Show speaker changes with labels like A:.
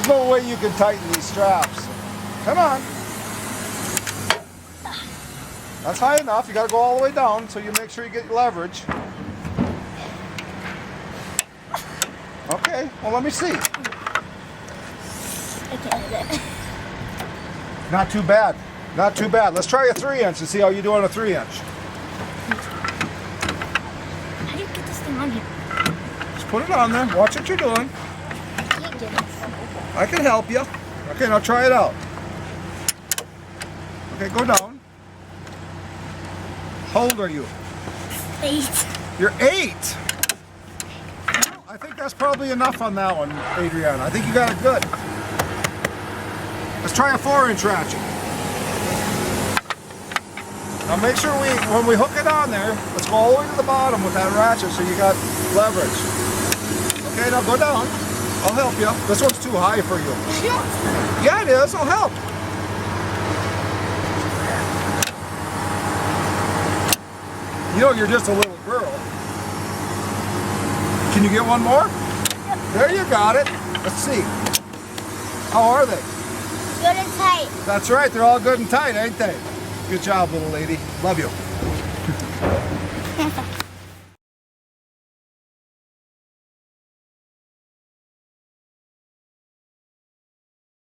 A: no way you can tighten these straps. Come on. That's high enough. You got to go all the way down so you make sure you get your leverage. Okay, well let me see.
B: I can't hit it.
A: Not too bad. Not too bad. Let's try a 3-inch and see how you do on a 3-inch.
B: How do you get this thing on here?
A: Just put it on there. Watch what you're doing.
B: I can't get it.
A: I can help you. Okay, now try it out. Okay, go down. How old are you?
B: 8.
A: You're 8. I think that's probably enough on that one, Adriana. I think you got it good. Let's try a 4-inch ratchet. Now make sure when we hook it on there, let's go all the way to the bottom with that ratchet so you got leverage. Okay, now go down. I'll help you. This one's too high for you. Yeah, it is. I'll help. You know, you're just a little girl. Can you get one more? There you got it. Let's see. How are they?
B: Good and tight.
A: That's right. They're all good and tight, ain't they? Good job, little lady. Love you.